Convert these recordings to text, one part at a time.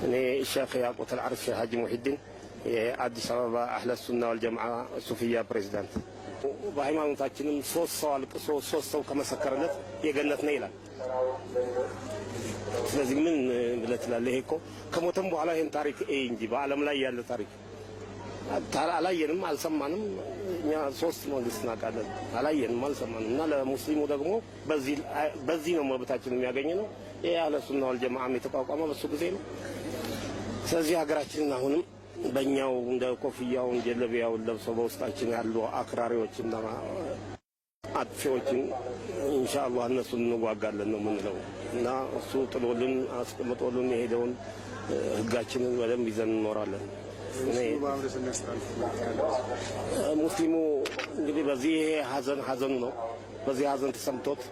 እኔ ሼክ ያቁት አልዓርሽ ሀጂ ሙሂዲን የአዲስ አበባ አህለ ሱና ወልጀማዓ ሱፊያ ፕሬዝዳንት። በሃይማኖታችንም ሶስት ሰው አልቅሶ ሶስት ሰው ከመሰከረለት የገነት ነው ይላል። ስለዚህ ምን ብለህ ትላለህ? ይሄ እኮ ከሞተም በኋላ ይሄን ታሪክ እንጂ በዓለም ላይ ያለ ታሪክ አላየንም አልሰማንም። እኛ ሶስት መንግስት እናውቃለን፣ አላየንም አልሰማንም። እና ለሙስሊሙ ደግሞ በዚህ ነው መብታችን የሚያገኘው። ይሄ አህለ ሱና ወልጀማዓ የተቋቋመው በሱ ጊዜ ነው። ስለዚህ ሀገራችንን አሁንም በእኛው እንደ ኮፍያውን ጀለቢያውን ለብሰው በውስጣችን ያሉ አክራሪዎችና አጥፊዎችን ኢንሻአላህ እነሱን እንዋጋለን ነው የምንለው። እና እሱ ጥሎልን አስቀምጦልን የሄደውን ህጋችንን በደንብ ይዘን እንኖራለን። ሙስሊሙ እንግዲህ በዚህ ሀዘኑ ነው። በዚህ ሀዘን ተሰምቶት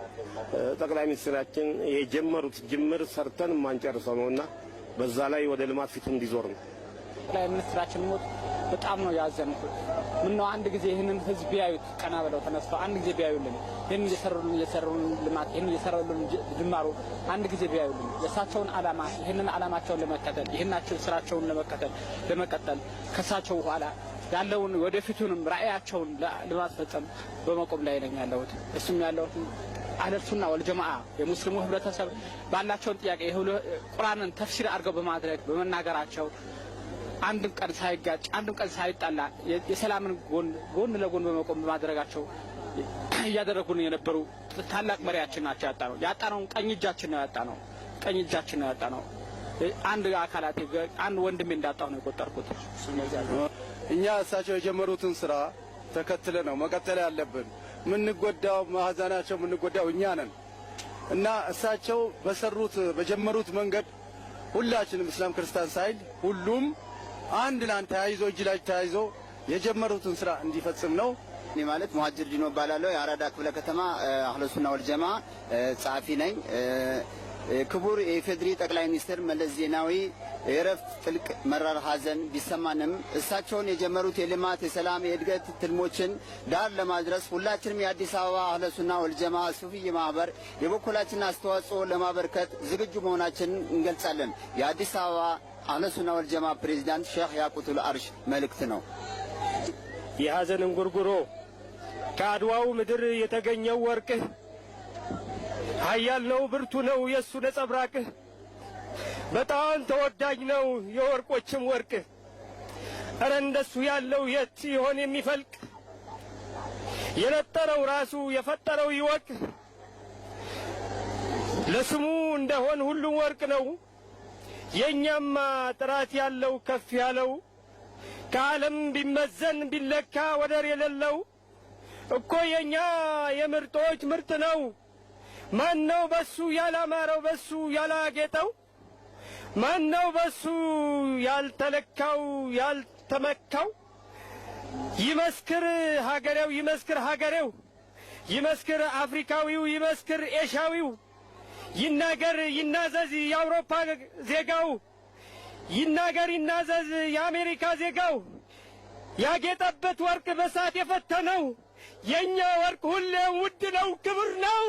ጠቅላይ ሚኒስትራችን የጀመሩት ጅምር ሰርተን ማንጨርሰው ነውና በዛ ላይ ወደ ልማት ፊቱ እንዲዞር ነው። ጠቅላይ ሚኒስትራችን ሞት በጣም ነው ያዘንኩት። ምነው አንድ ጊዜ ይህንን ህዝብ ቢያዩት ቀና ብለው ተነስተው አንድ ጊዜ ቢያዩልን ይህን እየሰሩልን ልማት ይህን እየሰሩልን ጅማሩ አንድ ጊዜ ቢያዩልን የእሳቸውን ዓላማ ይህንን ዓላማቸውን ለመከተል ይህናቸው ስራቸውን ለመቀጠል ከሳቸው በኋላ ያለውን ወደፊቱንም ራእያቸውን ለማስፈጸም በመቆም ላይ ነኝ ያለሁት። እሱም ያለሁት አህለ ሱና ወልጀማዓ የሙስሊሙ ህብረተሰብ ባላቸው ጥያቄ ቁርአንን ተፍሲር አድርገው በማድረግ በመናገራቸው አንድ ቀን ሳይጋጭ አንድ ቀን ሳይጣላ የሰላምን ጎን ለጎን በመቆም በማድረጋቸው እያደረጉን የነበሩ ታላቅ መሪያችን ናቸው። ያጣነው ቀኝ እጃችን ነው ያጣነው። አንድ አካላቴ አንድ ወንድሜ እንዳጣው ነው የቆጠርኩት። እኛ እሳቸው የጀመሩትን ስራ ተከትለ ነው መቀጠል ያለብን። ምንጎዳው ማህዛናቸው ምንጎዳው እኛ ነን እና እሳቸው በጀመሩት መንገድ ሁላችንም እስላም ክርስቲያን ሳይል ሁሉም አንድ ላይ ተያይዞ እጅ ላይ ተያይዞ የጀመሩትን ስራ እንዲፈጽም ነው። እኔ ማለት ሙሀጅር ዲኖ ባላለው የአራዳ ክፍለ ከተማ አህለ ሱና ወልጀማዓ ጻፊ ነኝ። ክቡር የኢፌድሪ ጠቅላይ ሚኒስትር መለስ ዜናዊ የእረፍት ጥልቅ መራር ሀዘን ቢሰማንም እሳቸውን የጀመሩት የልማት የሰላም የእድገት ትልሞችን ዳር ለማድረስ ሁላችንም የአዲስ አበባ አህለ ሱና ወልጀማዓ ሱፊይ ማህበር የበኩላችንን አስተዋጽኦ ለማበርከት ዝግጁ መሆናችንን እንገልጻለን። የአዲስ አበባ አህለ ሱና ወልጀማዓ ፕሬዝዳንት ሼክ ያቁት አልዓርሽ መልእክት ነው። የሀዘን እንጉርጉሮ ከአድዋው ምድር የተገኘው ወርቅህ ኃያል ነው ብርቱ ነው የሱ ነጸብራቅህ በጣም ተወዳጅ ነው የወርቆችም ወርቅህ ኧረ እንደሱ ያለው የት ይሆን የሚፈልቅ የነጠረው ራሱ የፈጠረው ይወቅ ለስሙ እንደሆን ሁሉም ወርቅ ነው የኛማ ጥራት ያለው ከፍ ያለው ከዓለም ቢመዘን ቢለካ ወደር የሌለው እኮ የኛ የምርጦች ምርጥ ነው። ማነው በሱ ያላማረው በሱ ያላጌጠው? ማነው በሱ ያልተለካው ያልተመካው? ይመስክር ሀገሬው ይመስክር ሀገሬው ይመስክር አፍሪካዊው ይመስክር ኤሻዊው ይናገር ይናዘዝ የአውሮፓ ዜጋው ይናገር ይናዘዝ የአሜሪካ ዜጋው ያጌጠበት ወርቅ በሳት የፈተነው የኛ ወርቅ ሁሌ ውድ ነው ክቡር ነው።